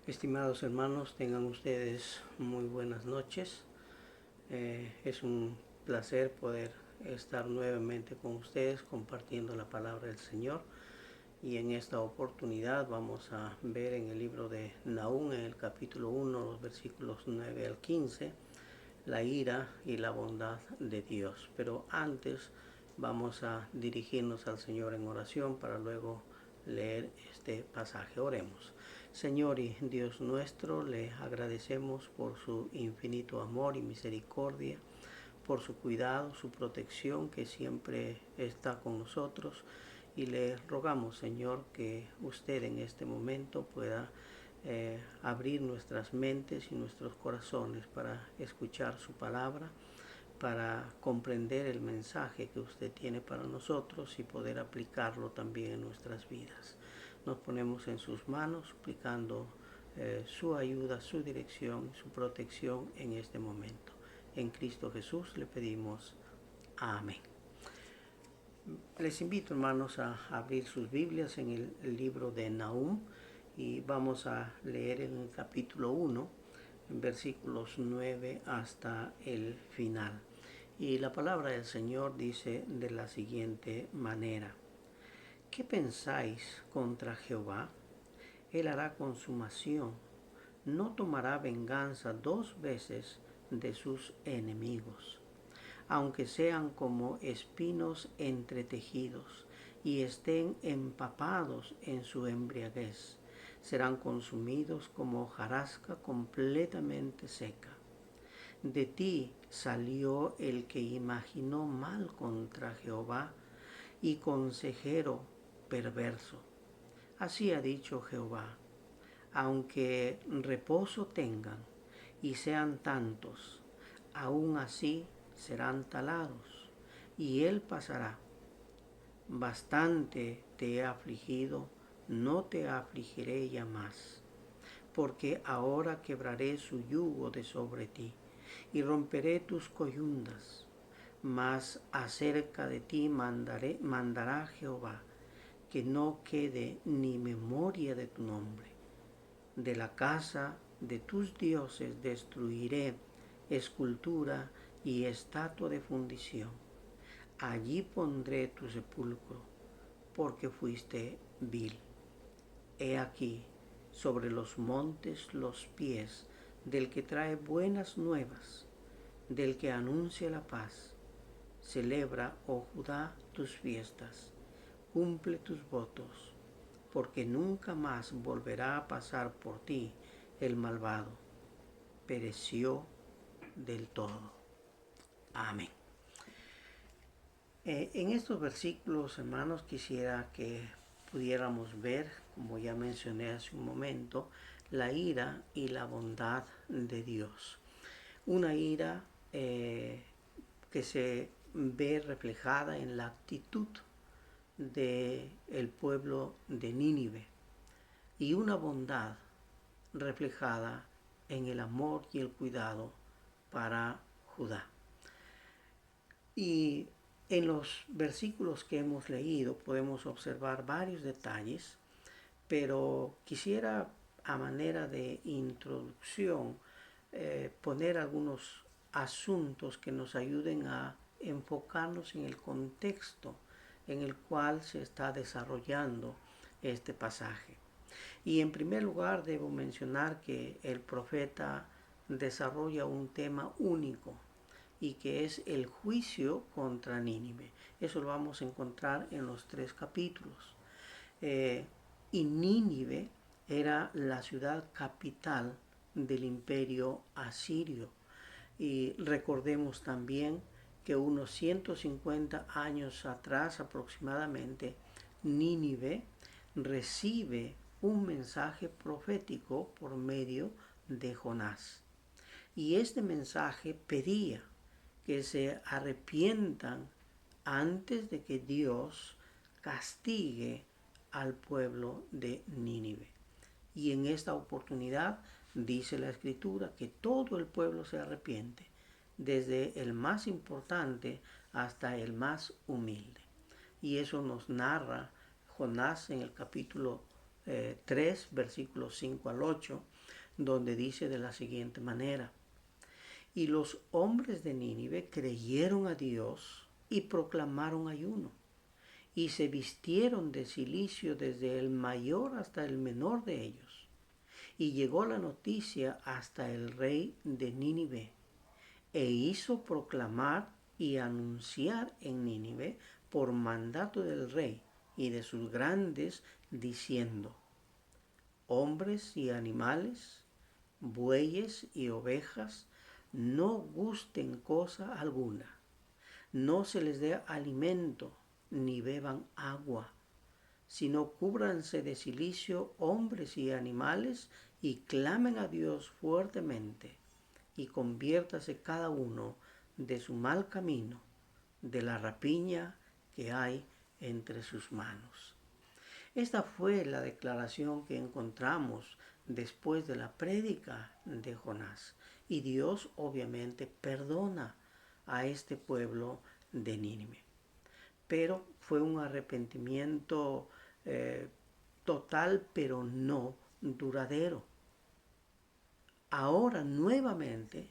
Estimados hermanos, tengan ustedes muy buenas noches. Es un placer poder estar nuevamente con ustedes compartiendo la palabra del Señor. Y en esta oportunidad vamos a ver en el libro de Nahum, en el capítulo 1, los versículos 9 al 15, la ira y la bondad de Dios. Pero antes vamos a dirigirnos al Señor en oración para luego leer este pasaje. Oremos. Señor y Dios nuestro, le agradecemos por su infinito amor y misericordia, por su cuidado, su protección que siempre está con nosotros, y le rogamos, Señor, que usted en este momento pueda abrir nuestras mentes y nuestros corazones para escuchar su palabra, para comprender el mensaje que usted tiene para nosotros y poder aplicarlo también en nuestras vidas. Nos ponemos en sus manos suplicando su ayuda, su dirección, su protección en este momento. En Cristo Jesús le pedimos amén. Les invito, hermanos, a abrir sus Biblias en el libro de Nahum y vamos a leer en el capítulo 1, versículos 9 hasta el final. Y la palabra del Señor dice de la siguiente manera: ¿Qué pensáis contra Jehová? Él hará consumación, no tomará venganza 2 veces de sus enemigos, aunque sean como espinos entretejidos y estén empapados en su embriaguez, serán consumidos como hojarasca completamente seca. De ti salió el que imaginó mal contra Jehová y consejero perverso. Así ha dicho Jehová: aunque reposo tengan y sean tantos, aún así serán talados, y él pasará. Bastante te he afligido, no te afligiré ya más, porque ahora quebraré su yugo de sobre ti y romperé tus coyundas. Mas acerca de ti mandará Jehová, que no quede ni memoria de tu nombre. De la casa de tus dioses destruiré escultura y estatua de fundición. Allí pondré tu sepulcro, porque fuiste vil. He aquí sobre los montes los pies del que trae buenas nuevas, del que anuncia la paz. Celebra, oh Judá, tus fiestas, cumple tus votos, porque nunca más volverá a pasar por ti el malvado. Pereció del todo. Amén. En estos versículos, hermanos, quisiera que pudiéramos ver, como ya mencioné hace un momento, la ira y la bondad de Dios. Una ira que se ve reflejada en la actitud del pueblo de Nínive, y una bondad reflejada en el amor y el cuidado para Judá. Y en los versículos que hemos leído podemos observar varios detalles, pero quisiera, a manera de introducción, poner algunos asuntos que nos ayuden a enfocarnos en el contexto en el cual se está desarrollando este pasaje. Y en primer lugar debo mencionar que el profeta desarrolla un tema único, y que es el juicio contra Nínive. Eso lo vamos a encontrar en los 3 capítulos. Y Nínive era la ciudad capital del imperio asirio. Y recordemos también que unos 150 años atrás aproximadamente, Nínive recibe un mensaje profético por medio de Jonás. Y este mensaje pedía que se arrepientan antes de que Dios castigue al pueblo de Nínive. Y en esta oportunidad dice la Escritura que todo el pueblo se arrepiente, desde el más importante hasta el más humilde. Y eso nos narra Jonás en el capítulo 3, versículos 5 al 8, donde dice de la siguiente manera: y los hombres de Nínive creyeron a Dios y proclamaron ayuno, y se vistieron de cilicio desde el mayor hasta el menor de ellos. Y llegó la noticia hasta el rey de Nínive, e hizo proclamar y anunciar en Nínive por mandato del rey y de sus grandes, diciendo: hombres y animales, bueyes y ovejas, no gusten cosa alguna, no se les dé alimento, ni beban agua, sino cúbranse de cilicio hombres y animales, y clamen a Dios fuertemente, y conviértase cada uno de su mal camino, de la rapiña que hay entre sus manos. Esta fue la declaración que encontramos después de la prédica de Jonás. Y Dios obviamente perdona a este pueblo de Nínive. Pero fue un arrepentimiento total, pero no duradero. Ahora nuevamente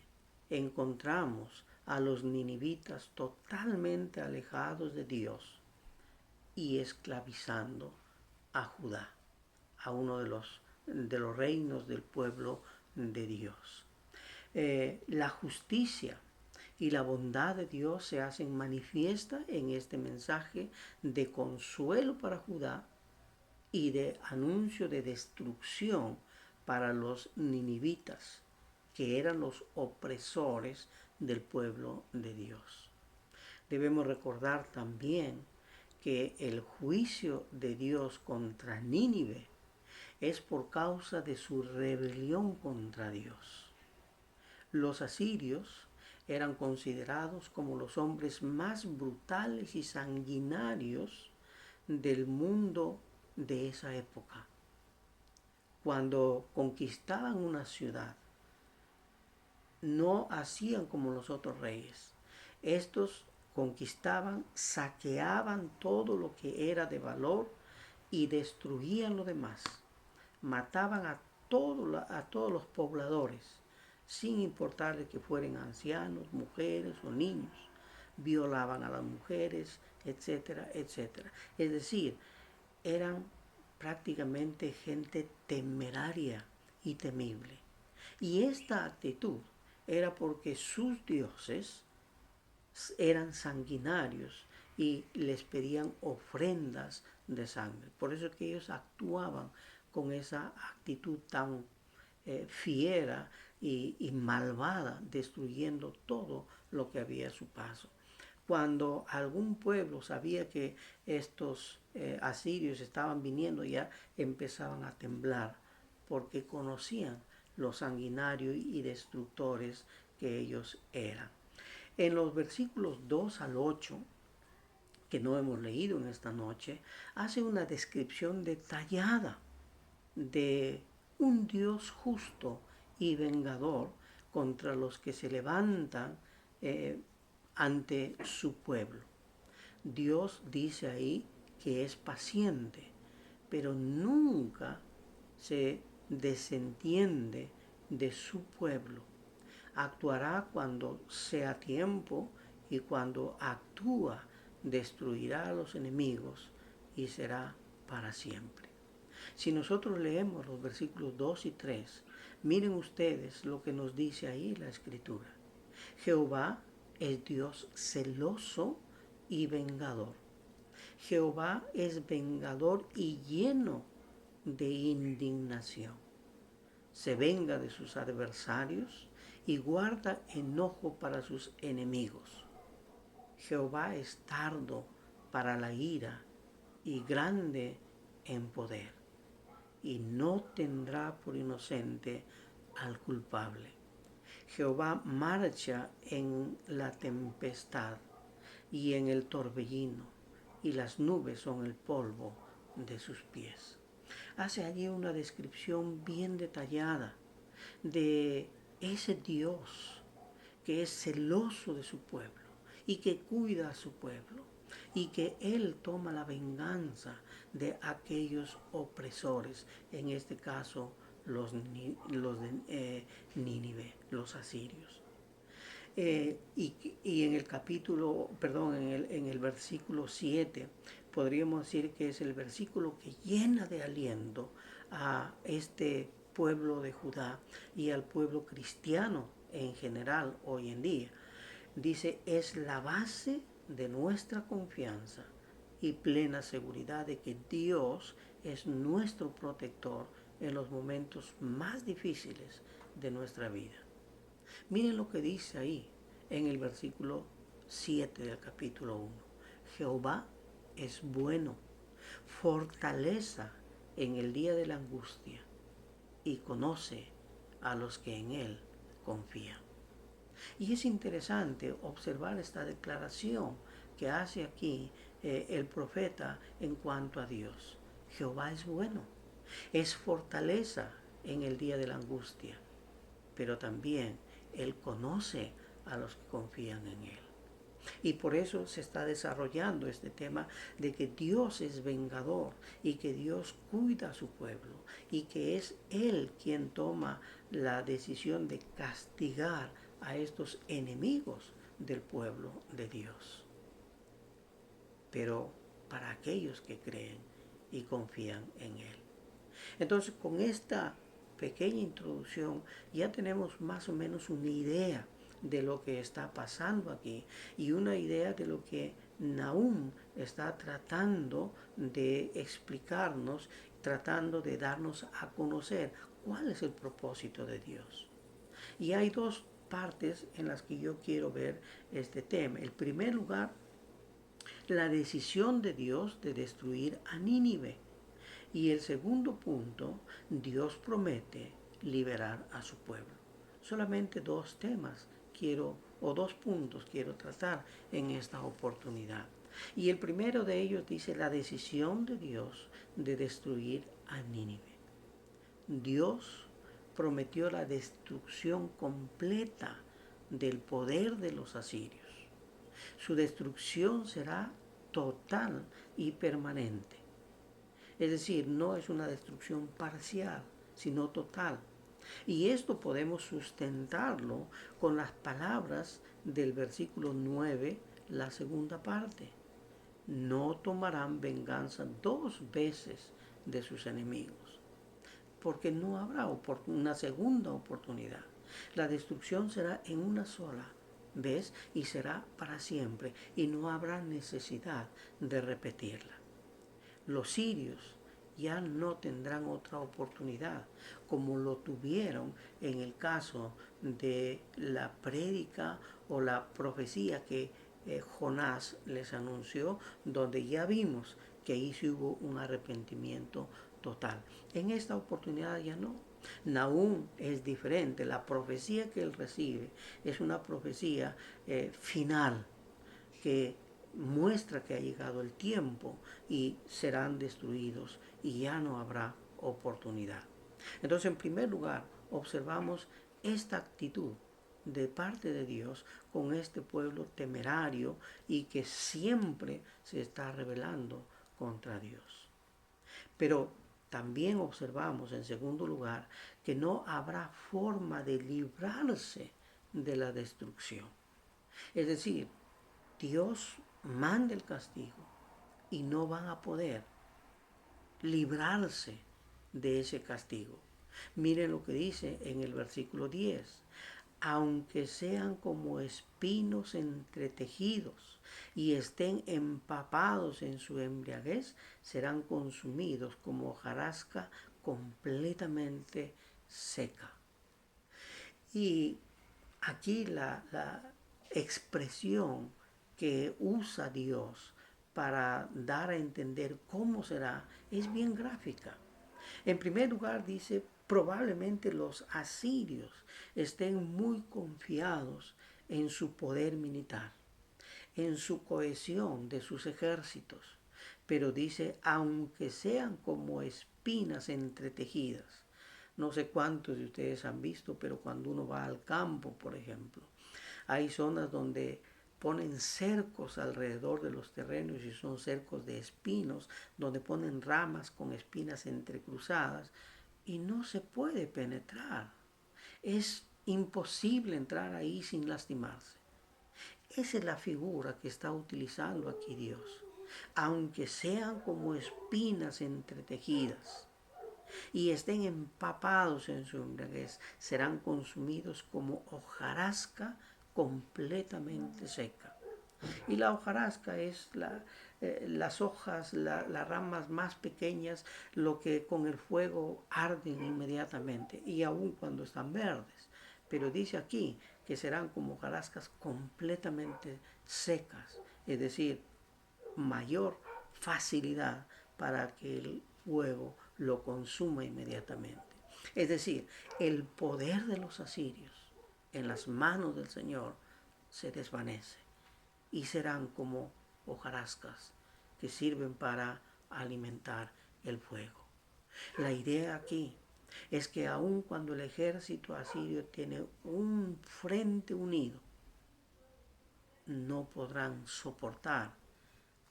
encontramos a los ninivitas totalmente alejados de Dios y esclavizando a Judá, a uno de los reinos del pueblo de Dios. La justicia y la bondad de Dios se hacen manifiesta en este mensaje de consuelo para Judá y de anuncio de destrucción para los ninivitas, que eran los opresores del pueblo de Dios. Debemos recordar también que el juicio de Dios contra Nínive es por causa de su rebelión contra Dios. Los asirios eran considerados como los hombres más brutales y sanguinarios del mundo de esa época. Cuando conquistaban una ciudad, no hacían como los otros reyes. Estos conquistaban, saqueaban todo lo que era de valor y destruían lo demás. Mataban a todos los pobladores, sin importar que fueran ancianos, mujeres o niños. Violaban a las mujeres, etcétera, etcétera. Es decir, eran prácticamente gente temeraria y temible. Y esta actitud era porque sus dioses eran sanguinarios y les pedían ofrendas de sangre. Por eso es que ellos actuaban con esa actitud tan fiera y malvada, destruyendo todo lo que había a su paso. Cuando algún pueblo sabía que estos asirios estaban viniendo, ya empezaban a temblar, porque conocían los sanguinarios y destructores que ellos eran. En los versículos 2 al 8, que no hemos leído en esta noche, hace una descripción detallada de un Dios justo y vengador contra los que se levantan ante su pueblo. Dios dice ahí que es paciente, pero nunca se desentiende de su pueblo. Actuará cuando sea tiempo, y cuando actúa destruirá a los enemigos y será para siempre. Si nosotros leemos los versículos 2 y 3, miren ustedes lo que nos dice ahí la Escritura. Jehová es Dios celoso y vengador. Jehová es vengador y lleno de indignación. Se venga de sus adversarios y guarda enojo para sus enemigos. Jehová es tardo para la ira y grande en poder, y no tendrá por inocente al culpable. Jehová marcha en la tempestad y en el torbellino, y las nubes son el polvo de sus pies. Hace allí una descripción bien detallada de ese Dios que es celoso de su pueblo y que cuida a su pueblo, y que Él toma la venganza de aquellos opresores, en este caso los de Nínive, los asirios. Y en el capítulo, perdón, en el versículo 7, podríamos decir que es el versículo que llena de aliento a este pueblo de Judá y al pueblo cristiano en general hoy en día. Dice, es la base de nuestra confianza y plena seguridad de que Dios es nuestro protector en los momentos más difíciles de nuestra vida. Miren lo que dice ahí en el versículo 7 del capítulo 1. Jehová es bueno, fortaleza en el día de la angustia y conoce a los que en él confían. Y es interesante observar esta declaración que hace aquí el profeta en cuanto a Dios. Jehová es bueno, es fortaleza en el día de la angustia, pero también Él conoce a los que confían en Él. Y por eso se está desarrollando este tema de que Dios es vengador y que Dios cuida a su pueblo y que es Él quien toma la decisión de castigar a estos enemigos del pueblo de Dios. Pero para aquellos que creen y confían en Él. Entonces, con esta pequeña introducción ya tenemos más o menos una idea de lo que está pasando aquí y una idea de lo que Nahum está tratando de explicarnos, tratando de darnos a conocer cuál es el propósito de Dios. Y hay dos partes en las que yo quiero ver este tema. En primer lugar, la decisión de Dios de destruir a Nínive. Y el segundo punto, Dios promete liberar a su pueblo. Solamente dos temas dos puntos quiero tratar en esta oportunidad. Y el primero de ellos dice la decisión de Dios de destruir a Nínive. Dios prometió la destrucción completa del poder de los asirios. Su destrucción será total y permanente. Es decir, no es una destrucción parcial, sino total. Y esto podemos sustentarlo con las palabras del versículo 9, la segunda parte. No tomarán venganza dos veces de sus enemigos, porque no habrá una segunda oportunidad. La destrucción será en una sola vez y será para siempre, y no habrá necesidad de repetirla. Los sirios ya no tendrán otra oportunidad, como lo tuvieron en el caso de la prédica o la profecía que Jonás les anunció, donde ya vimos que ahí sí hubo un arrepentimiento total. En esta oportunidad ya no. Nahum es diferente. La profecía que él recibe es una profecía final que muestra que ha llegado el tiempo y serán destruidos y ya no habrá oportunidad. Entonces, en primer lugar, observamos esta actitud de parte de Dios con este pueblo temerario y que siempre se está rebelando contra Dios. Pero también observamos, en segundo lugar, que no habrá forma de librarse de la destrucción. Es decir, Dios manda el castigo y no van a poder librarse de ese castigo. Miren lo que dice en el versículo 10. Aunque sean como espinos entretejidos y estén empapados en su embriaguez, serán consumidos como hojarasca completamente seca. Y aquí la expresión que usa Dios para dar a entender cómo será es bien gráfica. En primer lugar dice, probablemente los asirios estén muy confiados en su poder militar, en su cohesión de sus ejércitos, pero dice, aunque sean como espinas entretejidas. No sé cuántos de ustedes han visto, pero cuando uno va al campo, por ejemplo, hay zonas donde ponen cercos alrededor de los terrenos y son cercos de espinos, donde ponen ramas con espinas entrecruzadas y no se puede penetrar. Es imposible entrar ahí sin lastimarse. Esa es la figura que está utilizando aquí Dios. Aunque sean como espinas entretejidas y estén empapados en su embriaguez, serán consumidos como hojarasca completamente seca. Y la hojarasca es las hojas, las ramas más pequeñas, lo que con el fuego arden inmediatamente, y aun cuando están verdes. Pero dice aquí que serán como hojarascas completamente secas, es decir, mayor facilidad para que el fuego lo consuma inmediatamente. Es decir, el poder de los asirios en las manos del Señor se desvanece y serán como hojarascas que sirven para alimentar el fuego. La idea aquí es que aun cuando el ejército asirio tiene un frente unido, no podrán soportar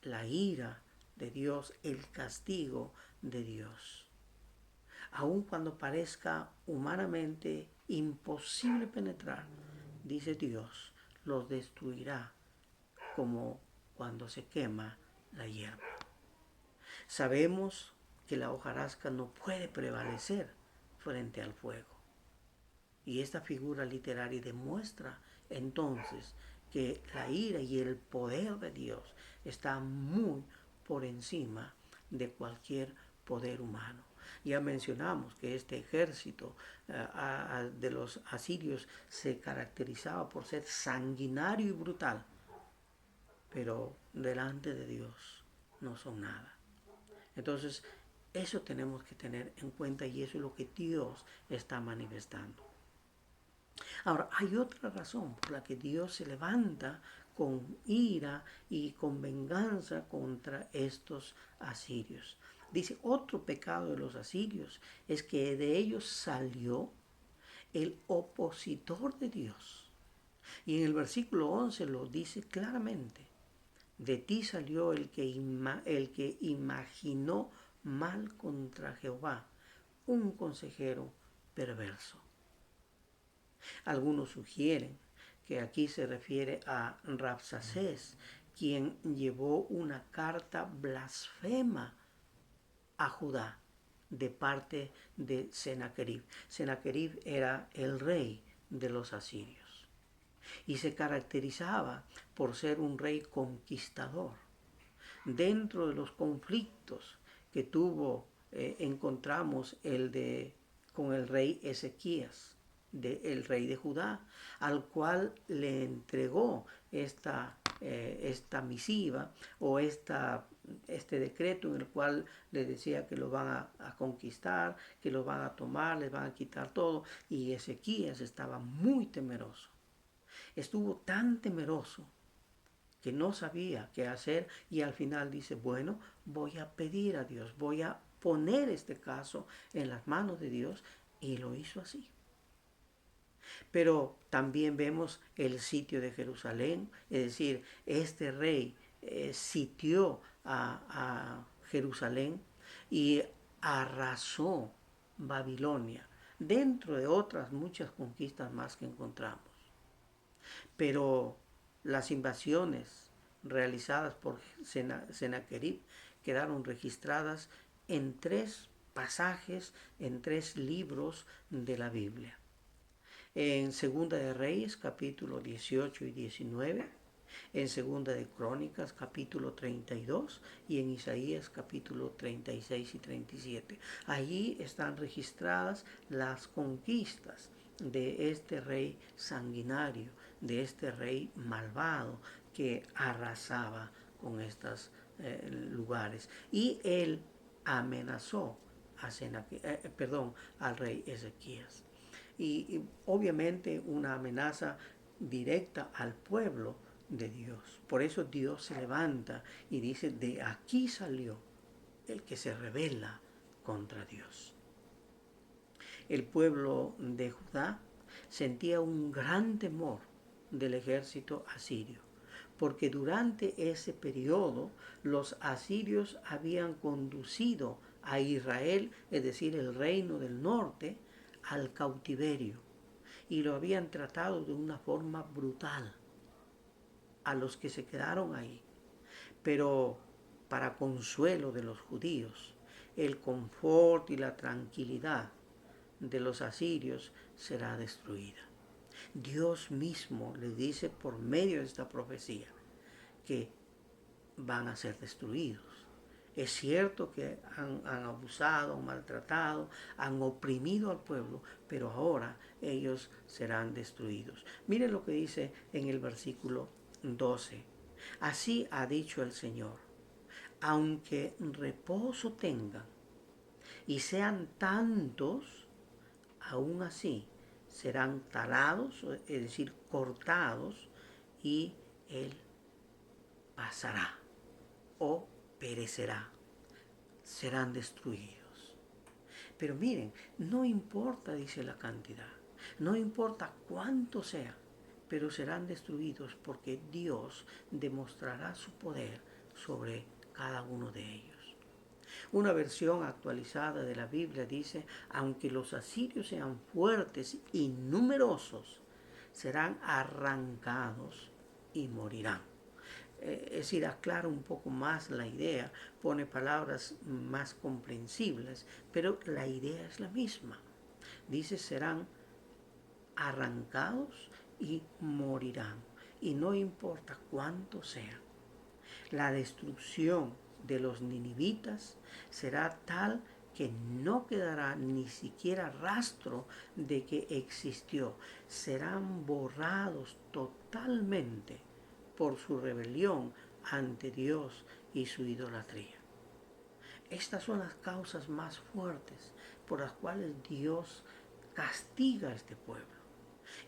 la ira de Dios, el castigo de Dios. Aun cuando parezca humanamente imposible penetrar, dice Dios, los destruirá como cuando se quema la hierba. Sabemos que la hojarasca no puede prevalecer frente al fuego. Y esta figura literaria demuestra entonces que la ira y el poder de Dios está muy por encima de cualquier poder humano. Ya mencionamos que este ejército de los asirios se caracterizaba por ser sanguinario y brutal, pero delante de Dios no son nada. Entonces, eso tenemos que tener en cuenta y eso es lo que Dios está manifestando. Ahora, hay otra razón por la que Dios se levanta con ira y con venganza contra estos asirios. Dice, otro pecado de los asirios es que de ellos salió el opositor de Dios. Y en el versículo 11 lo dice claramente. De ti salió el que imaginó mal contra Jehová, un consejero perverso. Algunos sugieren que aquí se refiere a Rabsacés, quien llevó una carta blasfema a Judá de parte de Sennacherib. Sennacherib era el rey de los asirios y se caracterizaba por ser un rey conquistador. Dentro de los conflictos que tuvo, encontramos con el rey Ezequías, el rey de Judá, al cual le entregó esta misiva o este decreto en el cual le decía que lo van a conquistar, que lo van a tomar, les van a quitar todo, y Ezequías estaba muy temeroso. Estuvo tan temeroso que no sabía qué hacer y al final dice, bueno, voy a pedir a Dios, voy a poner este caso en las manos de Dios, y lo hizo así. Pero también vemos el sitio de Jerusalén, es decir, este rey sitió a Jerusalén y arrasó Babilonia, dentro de otras muchas conquistas más que encontramos. Pero las invasiones realizadas por Sennacherib quedaron registradas en 3 pasajes, en 3 libros de la Biblia. En Segunda de Reyes, capítulo 18 y 19, en Segunda de Crónicas, capítulo 32, y en Isaías, capítulo 36 y 37. Allí están registradas las conquistas de este rey sanguinario, de este rey malvado que arrasaba con estos lugares. Y él amenazó al rey Ezequías. Y obviamente una amenaza directa al pueblo de Dios. Por eso Dios se levanta y dice, de aquí salió el que se rebela contra Dios. El pueblo de Judá sentía un gran temor del ejército asirio, porque durante ese periodo los asirios habían conducido a Israel, es decir, el reino del norte, al cautiverio. Y lo habían tratado de una forma brutal a los que se quedaron ahí. Pero para consuelo de los judíos, el confort y la tranquilidad de los asirios será destruida. Dios mismo les dice por medio de esta profecía que van a ser destruidos. Es cierto que han abusado, han maltratado, han oprimido al pueblo, pero ahora ellos serán destruidos. Miren lo que dice en el versículo 12. Así ha dicho el Señor, aunque reposo tengan y sean tantos, aún así serán talados, es decir, cortados, y él pasará o perecerá, serán destruidos. Pero miren, no importa, dice la cantidad, no importa cuánto sea, pero serán destruidos porque Dios demostrará su poder sobre cada uno de ellos. Una versión actualizada de la Biblia dice, aunque los asirios sean fuertes y numerosos, serán arrancados y morirán. Es decir, aclara un poco más la idea, pone palabras más comprensibles, pero la idea es la misma. Dice, serán arrancados y morirán. Y no importa cuánto sea. La destrucción de los ninivitas será tal que no quedará ni siquiera rastro de que existió. Serán borrados totalmente por su rebelión ante Dios y su idolatría. Estas son las causas más fuertes por las cuales Dios castiga a este pueblo.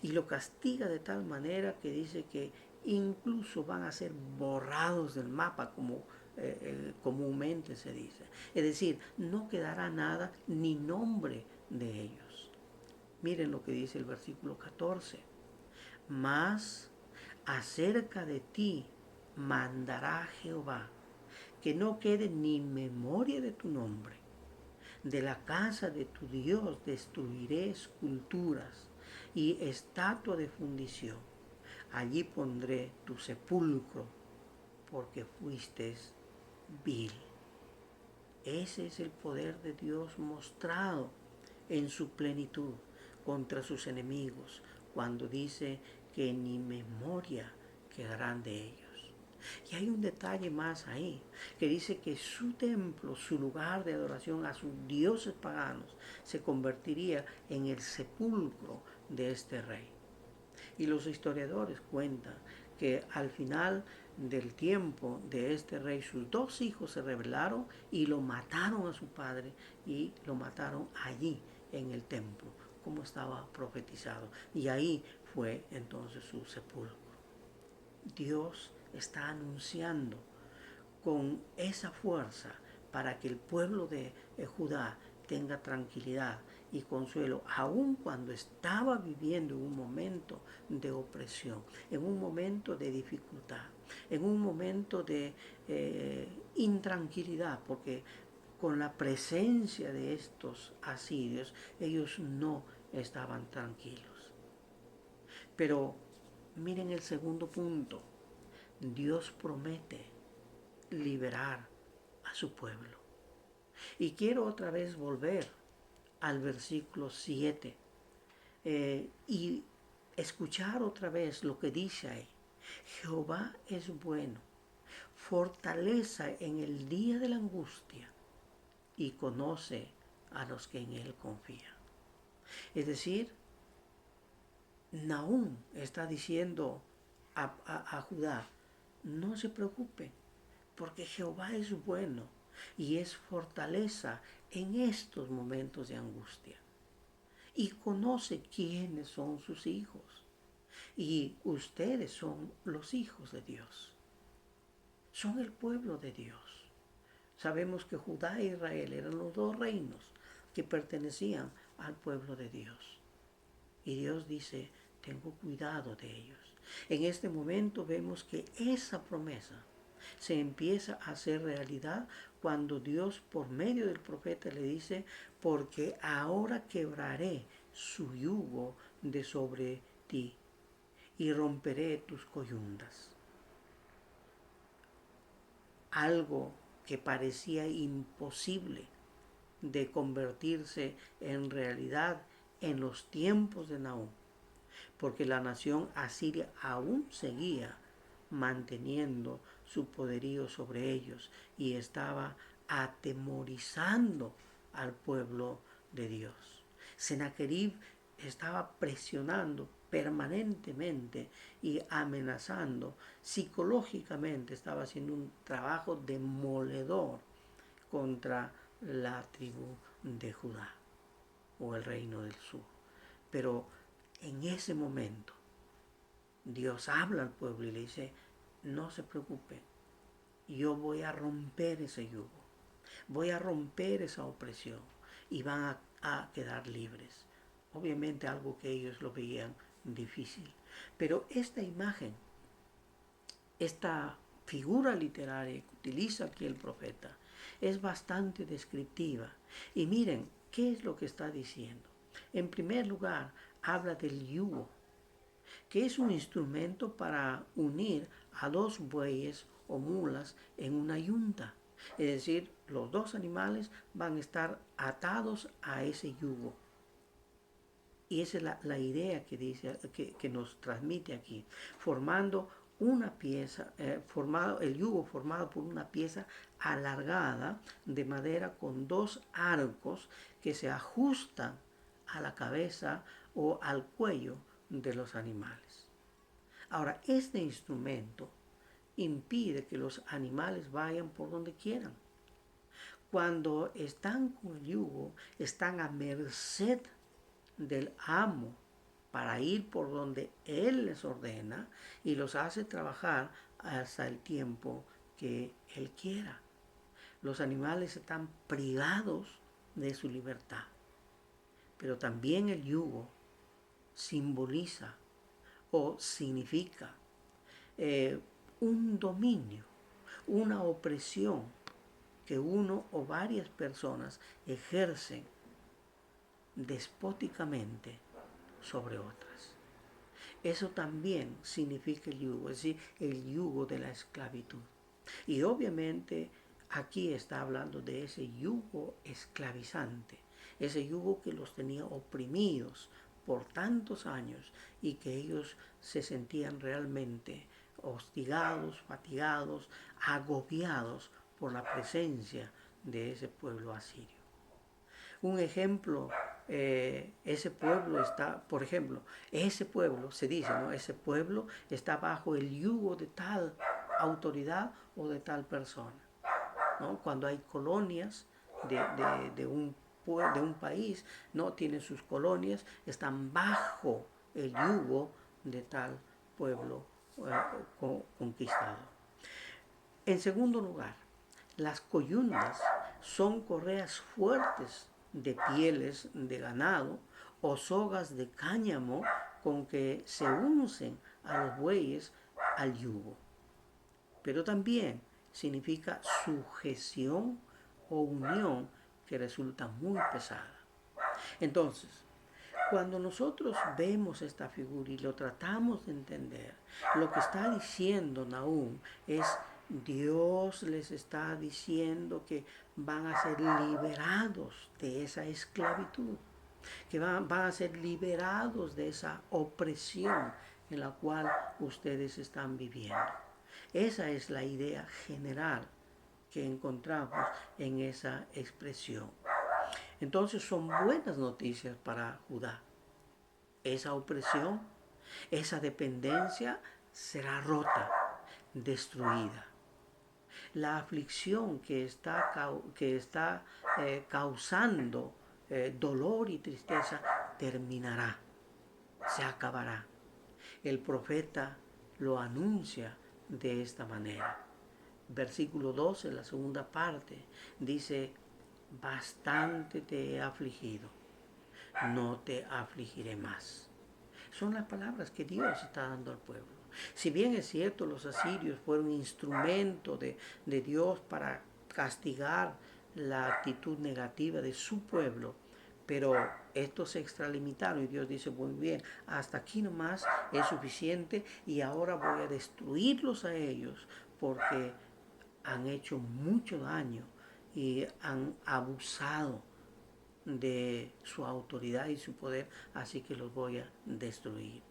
Y lo castiga de tal manera que dice que incluso van a ser borrados del mapa, como comúnmente se dice. Es decir, no quedará nada ni nombre de ellos. Miren lo que dice el versículo 14. Mas acerca de ti mandará Jehová, que no quede ni memoria de tu nombre. De la casa de tu Dios destruiré esculturas y estatua de fundición. Allí pondré tu sepulcro, porque fuiste vil. Ese es el poder de Dios mostrado en su plenitud contra sus enemigos, cuando dice que ni memoria quedarán de ellos. Y hay un detalle más ahí, que dice que su templo, su lugar de adoración a sus dioses paganos, se convertiría en el sepulcro de este rey. Y los historiadores cuentan que al final del tiempo de este rey, sus dos hijos se rebelaron y lo mataron a su padre, y lo mataron allí en el templo, como estaba profetizado. Y ahí fue entonces su sepulcro. Dios está anunciando con esa fuerza para que el pueblo de Judá tenga tranquilidad y consuelo, aun cuando estaba viviendo en un momento de opresión, en un momento de dificultad, en un momento de intranquilidad, porque con la presencia de estos asirios ellos no estaban tranquilos. Pero miren el segundo punto. Dios promete liberar a su pueblo. Y quiero otra vez volver al versículo 7 y escuchar otra vez lo que dice ahí. Jehová es bueno, fortaleza en el día de la angustia y conoce a los que en él confían. Es decir, Nahum está diciendo a Judá, no se preocupen, porque Jehová es bueno y es fortaleza en estos momentos de angustia. Y conoce quiénes son sus hijos. Y ustedes son los hijos de Dios. Son el pueblo de Dios. Sabemos que Judá e Israel eran los dos reinos que pertenecían al pueblo de Dios. Y Dios dice, tengo cuidado de ellos. En este momento vemos que esa promesa se empieza a hacer realidad cuando Dios por medio del profeta le dice, porque ahora quebraré su yugo de sobre ti y romperé tus coyundas. Algo que parecía imposible de convertirse en realidad en los tiempos de Nahum, porque la nación asiria aún seguía manteniendo su poderío sobre ellos y estaba atemorizando al pueblo de Dios. Sennacherib estaba presionando permanentemente y amenazando psicológicamente, estaba haciendo un trabajo demoledor contra la tribu de Judá o el reino del sur. Pero en ese momento Dios habla al pueblo y le dice, no se preocupe, yo voy a romper ese yugo, voy a romper esa opresión y van a quedar libres. Obviamente algo que ellos lo veían difícil. Pero esta imagen, esta figura literaria que utiliza aquí el profeta, es bastante descriptiva. Y miren, ¿qué es lo que está diciendo? En primer lugar, habla del yugo, que es un instrumento para unir a dos bueyes o mulas en una yunta. Es decir, los dos animales van a estar atados a ese yugo. Y esa es la idea que dice, que nos transmite aquí, formando una pieza, el yugo formado por una pieza alargada de madera con dos arcos que se ajustan a la cabeza o al cuello de los animales. Ahora, este instrumento impide que los animales vayan por donde quieran. Cuando están con el yugo, están a merced del amo para ir por donde él les ordena y los hace trabajar hasta el tiempo que él quiera. Los animales están privados de su libertad, pero también el yugo simboliza o significa un dominio, una opresión que uno o varias personas ejercen despóticamente sobre otras. Eso también significa el yugo, es decir, el yugo de la esclavitud. Y obviamente aquí está hablando de ese yugo esclavizante, ese yugo que los tenía oprimidos por tantos años y que ellos se sentían realmente hostigados, fatigados, agobiados por la presencia de ese pueblo asirio. Un ejemplo, ese pueblo está, por ejemplo, ese pueblo, se dice, ¿no? Ese pueblo está bajo el yugo de tal autoridad o de tal persona, ¿no? Cuando hay colonias de un país, no tienen sus colonias, están bajo el yugo de tal pueblo conquistado. En segundo lugar, las coyundas son correas fuertes de pieles de ganado o sogas de cáñamo con que se uncen a los bueyes al yugo. Pero también significa sujeción o unión que resulta muy pesada. Entonces, cuando nosotros vemos esta figura y lo tratamos de entender, lo que está diciendo Nahum es Dios les está diciendo que van a ser liberados de esa esclavitud, que van a ser liberados de esa opresión en la cual ustedes están viviendo. Esa es la idea general que encontramos en esa expresión. Entonces son buenas noticias para Judá. Esa opresión, esa dependencia será rota, destruida. La aflicción que está causando dolor y tristeza terminará, se acabará. El profeta lo anuncia de esta manera. Versículo 12, la segunda parte, dice, bastante te he afligido, no te afligiré más. Son las palabras que Dios está dando al pueblo. Si bien es cierto, los asirios fueron instrumento de Dios para castigar la actitud negativa de su pueblo, pero estos se extralimitaron y Dios dice, muy bien, hasta aquí nomás es suficiente y ahora voy a destruirlos a ellos porque han hecho mucho daño y han abusado de su autoridad y su poder, así que los voy a destruir.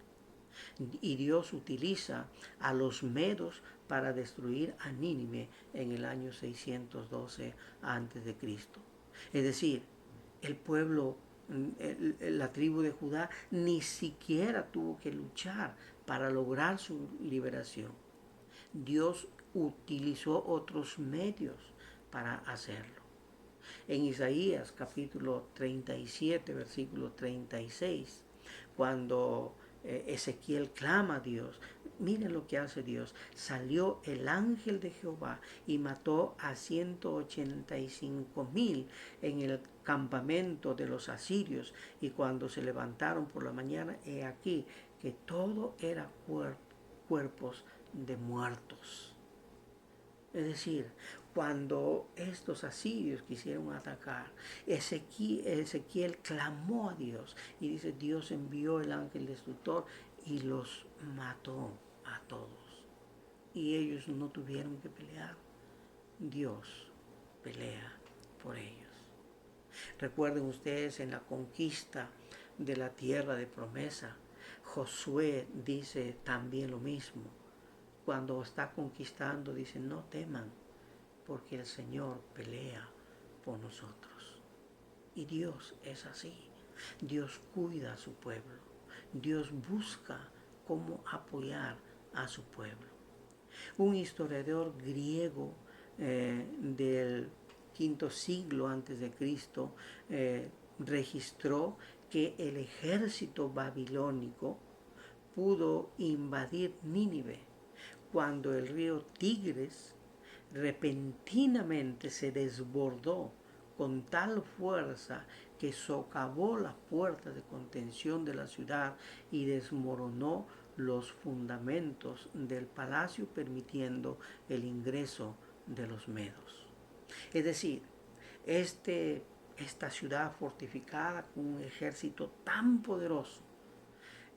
Y Dios utiliza a los medos para destruir a Nínive en el año 612 a.C. Es decir, el pueblo, la tribu de Judá, ni siquiera tuvo que luchar para lograr su liberación. Dios utilizó otros medios para hacerlo. En Isaías capítulo 37, versículo 36, cuando Ezequiel clama a Dios, miren lo que hace Dios. Salió el ángel de Jehová y mató a 185,000 en el campamento de los asirios. Y cuando se levantaron por la mañana, he aquí que todo era cuerpos de muertos. Es decir, cuando estos asirios quisieron atacar, Ezequiel clamó a Dios y dice, Dios envió el ángel destructor y los mató a todos. Y ellos no tuvieron que pelear. Dios pelea por ellos. Recuerden ustedes en la conquista de la tierra de promesa, Josué dice también lo mismo. Cuando está conquistando dice, no teman, porque el Señor pelea por nosotros. Y Dios es así. Dios cuida a su pueblo. Dios busca cómo apoyar a su pueblo. Un historiador griego del quinto siglo antes de Cristo registró que el ejército babilónico pudo invadir Nínive cuando el río Tigris repentinamente se desbordó con tal fuerza que socavó las puertas de contención de la ciudad y desmoronó los fundamentos del palacio, permitiendo el ingreso de los medos. Es decir, esta ciudad fortificada con un ejército tan poderoso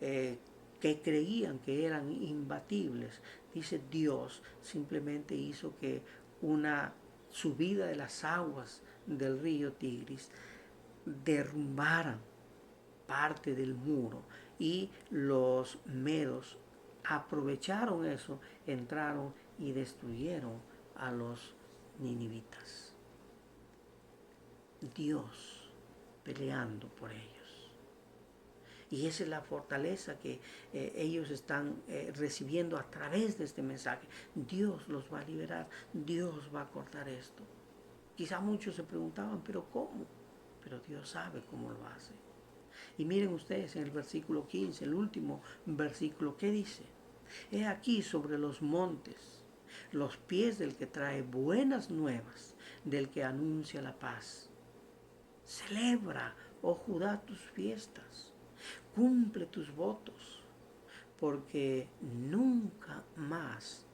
que creían que eran imbatibles, dice Dios, simplemente hizo que una subida de las aguas del río Tigris derrumbaran parte del muro y los medos aprovecharon eso, entraron y destruyeron a los ninivitas. Dios peleando por ellos. Y esa es la fortaleza que ellos están recibiendo a través de este mensaje. Dios los va a liberar, Dios va a cortar esto. Quizá muchos se preguntaban, ¿pero cómo? Pero Dios sabe cómo lo hace. Y miren ustedes en el versículo 15, el último versículo, ¿qué dice? He aquí sobre los montes, los pies del que trae buenas nuevas, del que anuncia la paz. Celebra, oh Judá, tus fiestas. Cumple tus votos, porque nunca más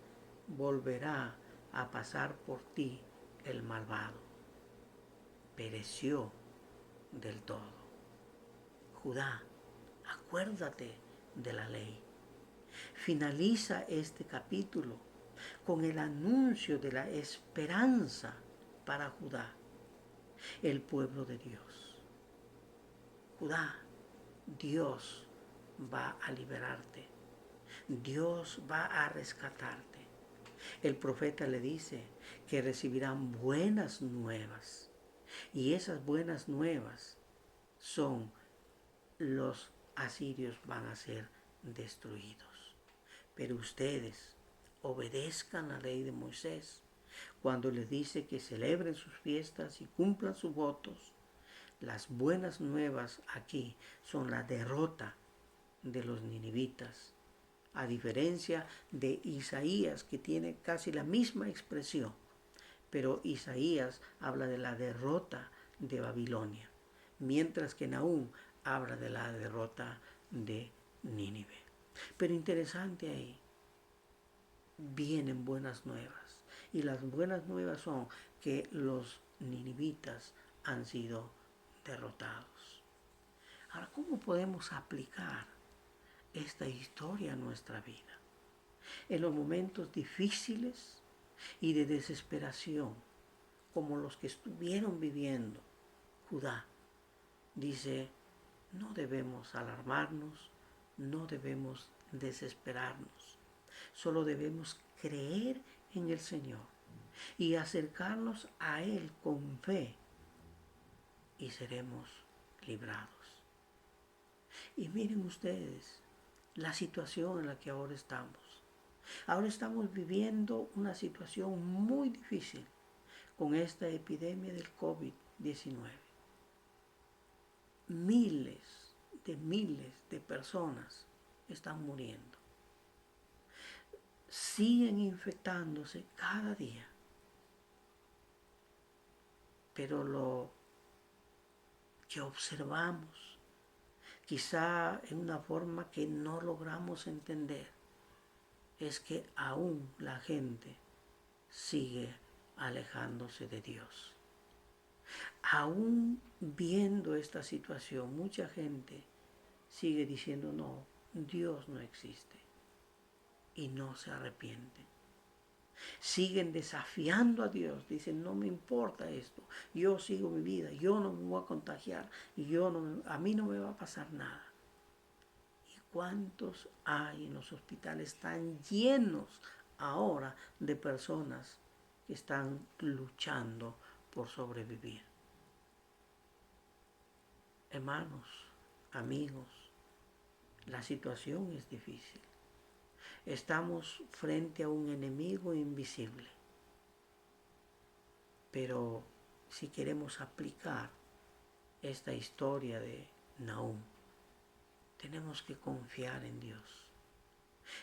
volverá a pasar por ti el malvado. Pereció del todo. Judá, acuérdate de la ley. Finaliza este capítulo con el anuncio de la esperanza para Judá, el pueblo de Dios. Judá, Dios va a liberarte. Dios va a rescatarte. El profeta le dice que recibirán buenas nuevas. Y esas buenas nuevas son los asirios van a ser destruidos. Pero ustedes obedezcan la ley de Moisés cuando les dice que celebren sus fiestas y cumplan sus votos. Las buenas nuevas aquí son la derrota de los ninivitas, a diferencia de Isaías, que tiene casi la misma expresión, pero Isaías habla de la derrota de Babilonia, mientras que Nahum habla de la derrota de Nínive. Pero interesante ahí, vienen buenas nuevas. Y las buenas nuevas son que los ninivitas han sido derrotados. Ahora, ¿cómo podemos aplicar esta historia a nuestra vida? En los momentos difíciles y de desesperación, como los que estuvieron viviendo Judá, dice, no debemos alarmarnos, no debemos desesperarnos, solo debemos creer en el Señor y acercarnos a Él con fe y seremos librados. Y miren ustedes la situación en la que ahora estamos. Ahora estamos viviendo una situación muy difícil con esta epidemia del COVID-19. Miles de personas están muriendo. Siguen infectándose cada día. Pero lo que observamos, quizá en una forma que no logramos entender, es que aún la gente sigue alejándose de Dios. Aún viendo esta situación, mucha gente sigue diciendo, no, Dios no existe. Y no se arrepienten. Siguen desafiando a Dios. Dicen, no me importa esto. Yo sigo mi vida. Yo no me voy a contagiar. Y a mí no me va a pasar nada. ¿Y cuántos hay en los hospitales tan llenos ahora de personas que están luchando por sobrevivir? Hermanos, amigos, la situación es difícil. Estamos frente a un enemigo invisible. Pero si queremos aplicar esta historia de Nahum, tenemos que confiar en Dios.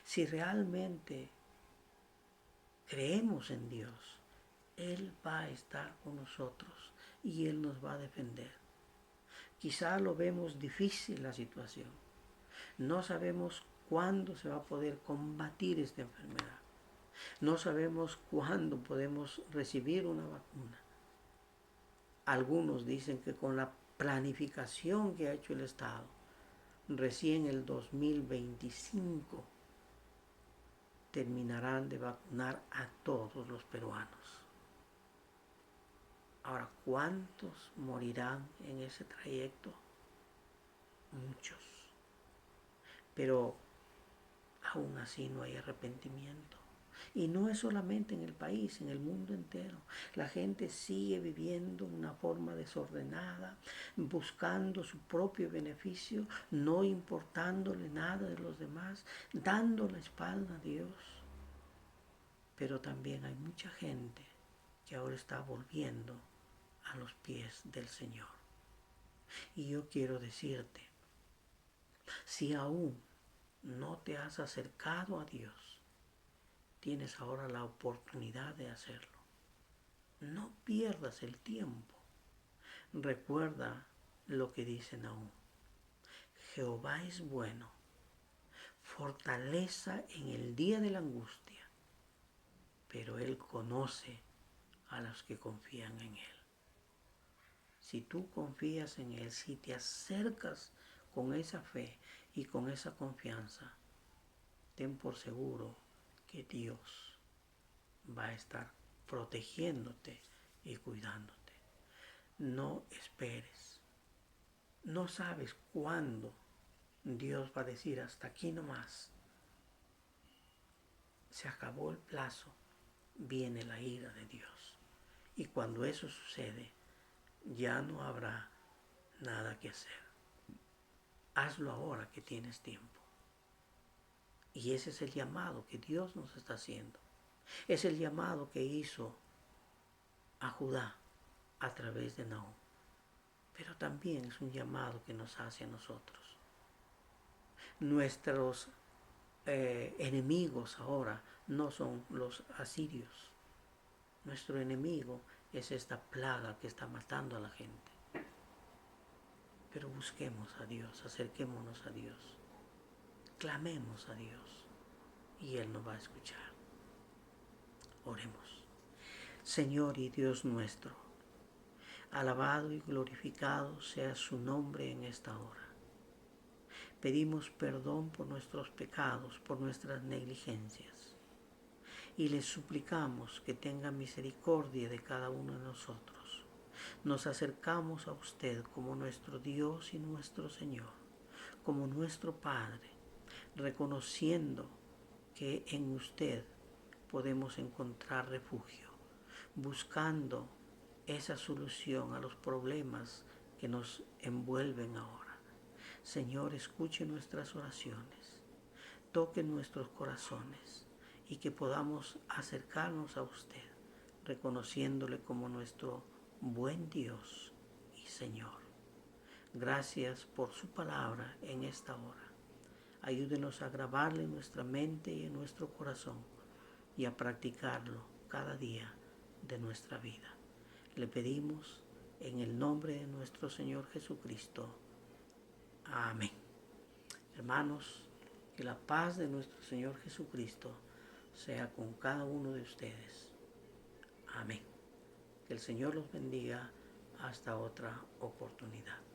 Si realmente creemos en Dios, Él va a estar con nosotros y Él nos va a defender. Quizá lo vemos difícil la situación. No sabemos cuándo se va a poder combatir esta enfermedad. No sabemos cuándo podemos recibir una vacuna. Algunos dicen que con la planificación que ha hecho el Estado, recién el 2025 terminarán de vacunar a todos los peruanos. Ahora, ¿cuántos morirán en ese trayecto? Muchos. Pero aún así no hay arrepentimiento. Y no es solamente en el país, en el mundo entero. La gente sigue viviendo de una forma desordenada, buscando su propio beneficio, no importándole nada de los demás, dando la espalda a Dios. Pero también hay mucha gente que ahora está volviendo a los pies del Señor. Y yo quiero decirte, si aún no te has acercado a Dios, tienes ahora la oportunidad de hacerlo. No pierdas el tiempo. Recuerda lo que dice Nahum. Jehová es bueno, fortaleza en el día de la angustia, pero Él conoce a los que confían en Él. Si tú confías en Él, si te acercas con esa fe y con esa confianza, ten por seguro que Dios va a estar protegiéndote y cuidándote. No esperes. No sabes cuándo Dios va a decir hasta aquí nomás. Se acabó el plazo, viene la ira de Dios. Y cuando eso sucede, ya no habrá nada que hacer. Hazlo ahora que tienes tiempo. Y ese es el llamado que Dios nos está haciendo. Es el llamado que hizo a Judá a través de Nahum. Pero también es un llamado que nos hace a nosotros. Nuestros enemigos ahora no son los asirios. Nuestro enemigo es esta plaga que está matando a la gente. Pero busquemos a Dios, acerquémonos a Dios, clamemos a Dios y Él nos va a escuchar. Oremos. Señor y Dios nuestro, alabado y glorificado sea su nombre en esta hora. Pedimos perdón por nuestros pecados, por nuestras negligencias, y le suplicamos que tenga misericordia de cada uno de nosotros. Nos acercamos a usted como nuestro Dios y nuestro Señor, como nuestro Padre, reconociendo que en usted podemos encontrar refugio, buscando esa solución a los problemas que nos envuelven ahora. Señor, escuche nuestras oraciones, toque nuestros corazones y que podamos acercarnos a usted, reconociéndole como nuestro buen Dios y Señor. Gracias por su palabra en esta hora. Ayúdenos a grabarle en nuestra mente y en nuestro corazón y a practicarlo cada día de nuestra vida. Le pedimos en el nombre de nuestro Señor Jesucristo. Amén. Hermanos, que la paz de nuestro Señor Jesucristo sea con cada uno de ustedes. Amén. Que el Señor los bendiga hasta otra oportunidad.